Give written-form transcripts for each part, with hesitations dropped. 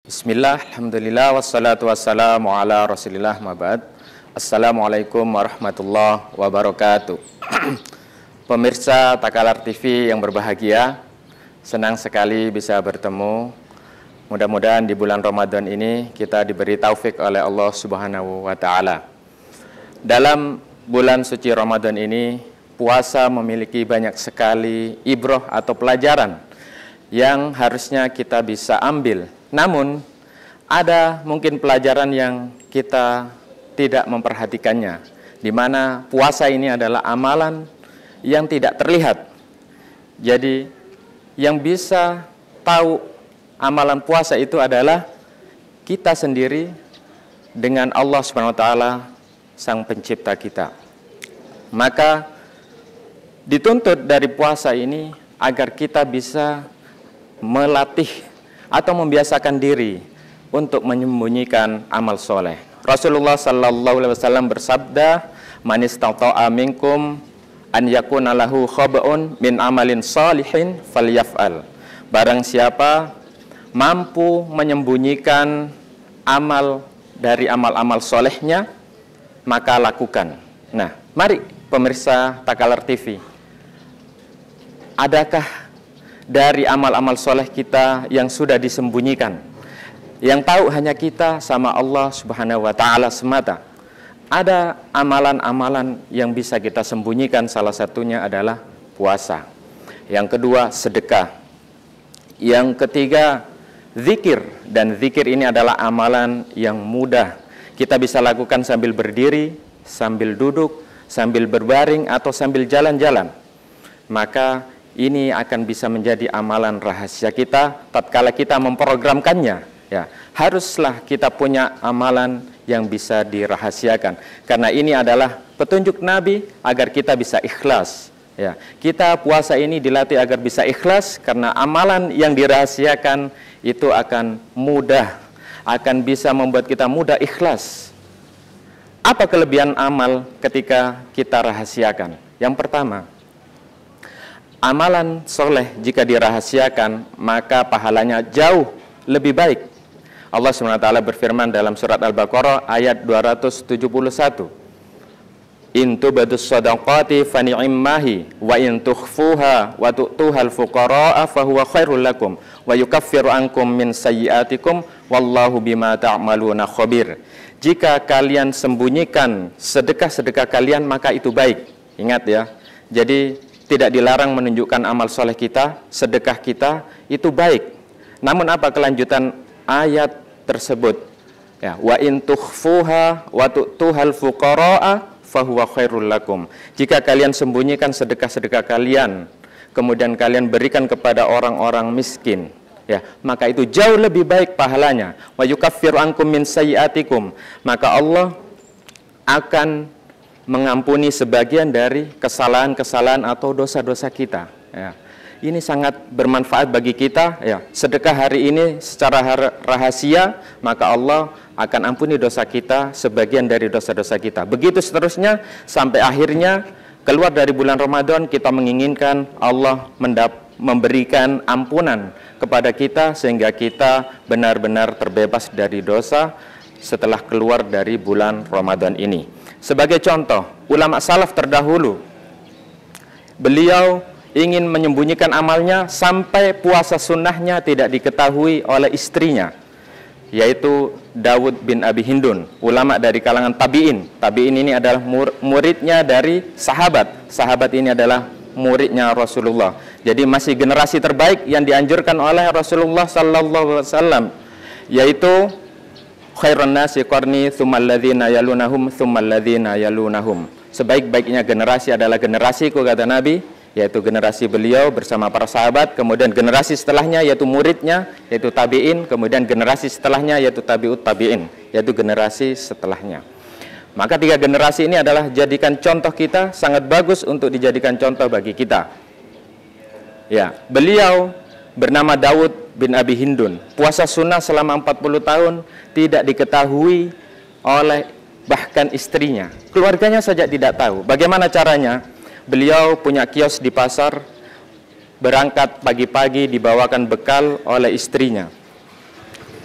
Bismillah, alhamdulillah, wassalatu wassalamu ala rasulillah, ma'bad. Assalamualaikum warahmatullahi wabarakatuh. Pemirsa Takalar TV yang berbahagia, senang sekali bisa bertemu. Mudah-mudahan di bulan Ramadan ini kita diberi taufik oleh Allah Subhanahu wa Ta'ala. Dalam bulan suci Ramadan ini, puasa memiliki banyak sekali ibrah atau pelajaran yang harusnya kita bisa ambil. Namun, ada mungkin pelajaran yang kita tidak memperhatikannya, di mana puasa ini adalah amalan yang tidak terlihat. Jadi, yang bisa tahu amalan puasa itu adalah kita sendiri dengan Allah Subhanahu wa Ta'ala, Sang Pencipta kita. Maka, dituntut dari puasa ini agar kita bisa melatih atau membiasakan diri untuk menyembunyikan amal soleh. Rasulullah sallallahu alaihi wasallam bersabda, "Man istata'a minkum an yakuna lahu khaba'un min amalin salihin falyaf'al." Barang siapa mampu menyembunyikan amal dari amal-amal solehnya, maka lakukan. Nah, mari pemirsa Takalar TV, adakah dari amal-amal soleh kita yang sudah disembunyikan, yang tahu hanya kita sama Allah Subhanahu wa Ta'ala semata? Ada amalan-amalan yang bisa kita sembunyikan, salah satunya adalah puasa. Yang kedua, sedekah. Yang ketiga, zikir. Dan zikir ini adalah amalan yang mudah kita bisa lakukan sambil berdiri, sambil duduk, sambil berbaring, atau sambil jalan-jalan. Maka ini akan bisa menjadi amalan rahasia kita tatkala kita memprogramkannya. Ya, haruslah kita punya amalan yang bisa dirahasiakan, karena ini adalah petunjuk Nabi agar kita bisa ikhlas. Ya, kita puasa ini dilatih agar bisa ikhlas, karena amalan yang dirahasiakan itu akan mudah, akan bisa membuat kita mudah ikhlas. Apa kelebihan amal ketika kita rahasiakan? Yang pertama, amalan soleh jika dirahasiakan, maka pahalanya jauh lebih baik. Allah SWT berfirman dalam surat Al-Baqarah ayat 271, "In tubadus shadaqati fani'immahi wa in tukhfuha wa tu'tuhal fuqara'a fahuwa khairul lakum wa yukaffiru ankum min sayyi'atikum wallahu bima ta'maluna khabir." Jika kalian sembunyikan sedekah-sedekah kalian, maka itu baik. Ingat ya, jadi tidak dilarang menunjukkan amal soleh kita, sedekah kita, itu baik. Namun apa kelanjutan ayat tersebut? Ya, wa in tukhfuha wa tu'tuhal fuqara'a fahuwa khairul lakum. Jika kalian sembunyikan sedekah-sedekah kalian, kemudian kalian berikan kepada orang-orang miskin, ya, maka itu jauh lebih baik pahalanya. Wa yukaffiru ankum min sayyi'atikum. Maka Allah akan mengampuni sebagian dari kesalahan-kesalahan atau dosa-dosa kita. Ya. Ini sangat bermanfaat bagi kita. Ya. Sedekah hari ini secara rahasia, maka Allah akan ampuni dosa kita, sebagian dari dosa-dosa kita. Begitu seterusnya sampai akhirnya keluar dari bulan Ramadan, kita menginginkan Allah memberikan ampunan kepada kita sehingga kita benar-benar terbebas dari dosa setelah keluar dari bulan Ramadan ini. Sebagai contoh, ulama salaf terdahulu, beliau ingin menyembunyikan amalnya sampai puasa sunnahnya tidak diketahui oleh istrinya, yaitu Dawud bin Abi Hindun, ulama dari kalangan tabi'in. Tabi'in ini adalah muridnya dari sahabat. Sahabat ini adalah muridnya Rasulullah. Jadi masih generasi terbaik yang dianjurkan oleh Rasulullah sallallahu alaihi wasallam, yaitu khairun nasi qarni tsummal ladzina yalunahum tsummal ladzina yalunahum. Sebaik-baiknya generasi adalah generasiku, kata Nabi, yaitu generasi beliau bersama para sahabat, kemudian generasi setelahnya yaitu muridnya, yaitu tabi'in, kemudian generasi setelahnya yaitu tabi'ut tabi'in, yaitu generasi setelahnya. Maka tiga generasi ini adalah jadikan contoh kita, sangat bagus untuk dijadikan contoh bagi kita. Ya, beliau bernama Dawud bin Abi Hindun. Puasa sunnah selama 40 tahun tidak diketahui oleh bahkan istrinya. Keluarganya saja tidak tahu. Bagaimana caranya? Beliau punya kios di pasar, berangkat pagi-pagi dibawakan bekal oleh istrinya.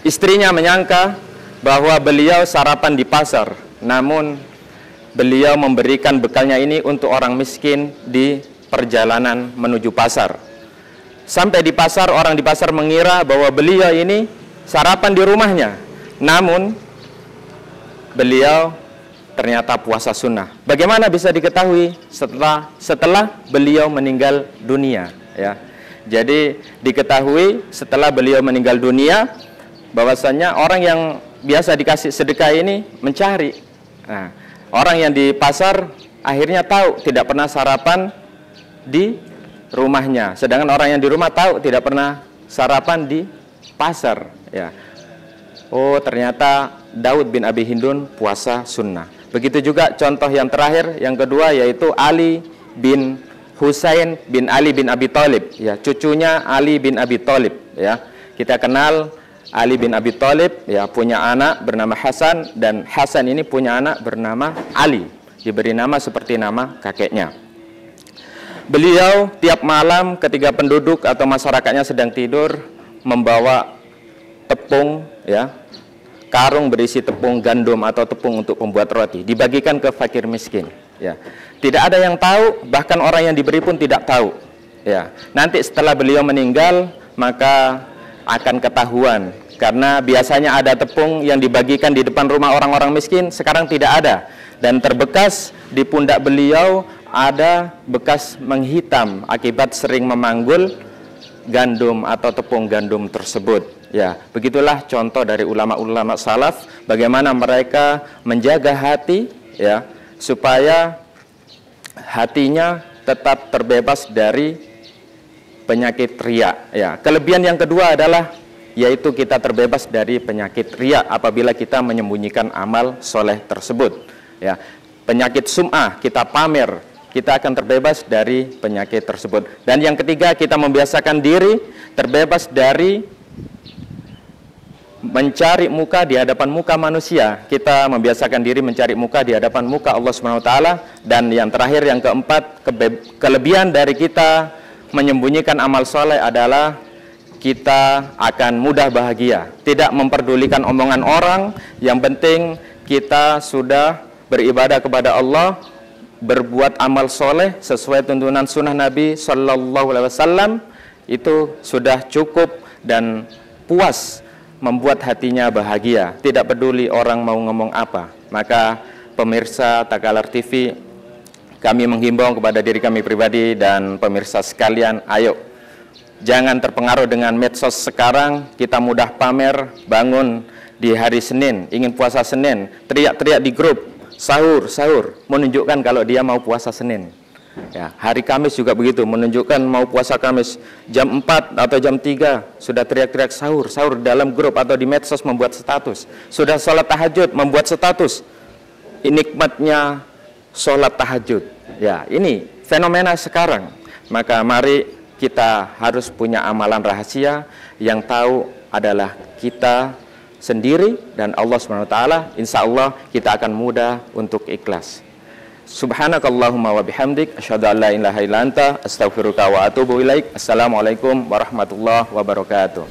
Istrinya menyangka bahwa beliau sarapan di pasar, namun beliau memberikan bekalnya ini untuk orang miskin di perjalanan menuju pasar. Sampai di pasar, orang di pasar mengira bahwa beliau ini sarapan di rumahnya, namun beliau ternyata puasa sunnah. Bagaimana bisa diketahui? Setelah beliau meninggal dunia, ya. Jadi diketahui setelah beliau meninggal dunia bahwasanya orang yang biasa dikasih sedekah ini mencari. Nah, orang yang di pasar akhirnya tahu tidak pernah sarapan di rumahnya, sedangkan orang yang di rumah tahu tidak pernah sarapan di pasar. Ya. Oh, ternyata Daud bin Abi Hindun puasa sunnah. Begitu juga contoh yang terakhir, yang kedua, yaitu Ali bin Husain bin Ali bin Abi Thalib. Ya, cucunya Ali bin Abi Thalib. Ya, kita kenal Ali bin Abi Thalib, ya, punya anak bernama Hasan, dan Hasan ini punya anak bernama Ali, diberi nama seperti nama kakeknya. Beliau tiap malam ketika penduduk atau masyarakatnya sedang tidur membawa tepung, ya, karung berisi tepung gandum atau tepung untuk membuat roti, dibagikan ke fakir miskin. Ya, tidak ada yang tahu, bahkan orang yang diberi pun tidak tahu. Ya, nanti setelah beliau meninggal maka akan ketahuan. Karena biasanya ada tepung yang dibagikan di depan rumah orang-orang miskin, sekarang tidak ada. Dan terbekas di pundak beliau ada bekas menghitam akibat sering memanggul gandum atau tepung gandum tersebut. Ya, begitulah contoh dari ulama-ulama salaf, bagaimana mereka menjaga hati, ya, supaya hatinya tetap terbebas dari penyakit riya. Ya, kelebihan yang kedua adalah yaitu kita terbebas dari penyakit riya apabila kita menyembunyikan amal soleh tersebut. Ya, penyakit sum'ah, kita pamer, kita akan terbebas dari penyakit tersebut. Dan yang ketiga, kita membiasakan diri terbebas dari mencari muka di hadapan muka manusia. Kita membiasakan diri mencari muka di hadapan muka Allah Subhanahu wa taala. Dan yang terakhir, yang keempat, kelebihan dari kita menyembunyikan amal soleh adalah kita akan mudah bahagia, tidak memperdulikan omongan orang. Yang penting kita sudah beribadah kepada Allah, berbuat amal soleh sesuai tuntunan sunnah Nabi Sallallahu Alaihi Wasallam, itu sudah cukup dan puas membuat hatinya bahagia, tidak peduli orang mau ngomong apa. Maka pemirsa Takalar TV, kami menghimbau kepada diri kami pribadi dan pemirsa sekalian, ayo jangan terpengaruh dengan medsos sekarang. Kita mudah pamer, bangun di hari Senin, ingin puasa Senin, teriak-teriak di grup, sahur, sahur, menunjukkan kalau dia mau puasa Senin. Ya, hari Kamis juga begitu, menunjukkan mau puasa Kamis. Jam 4 atau jam 3 sudah teriak-teriak sahur, sahur dalam grup atau di medsos, membuat status. Sudah sholat tahajud, membuat status. Nikmatnya sholat tahajud. Ya, ini fenomena sekarang. Maka mari kita harus punya amalan rahasia, yang tahu adalah kita sendiri dan Allah SWT. Insya Allah kita akan mudah untuk ikhlas. Subhanakallahumma wa bihamdik, asyhadu an la ilaha illa anta, astaghfiruka wa atubu ilaik. Assalamualaikum warahmatullahi wabarakatuh.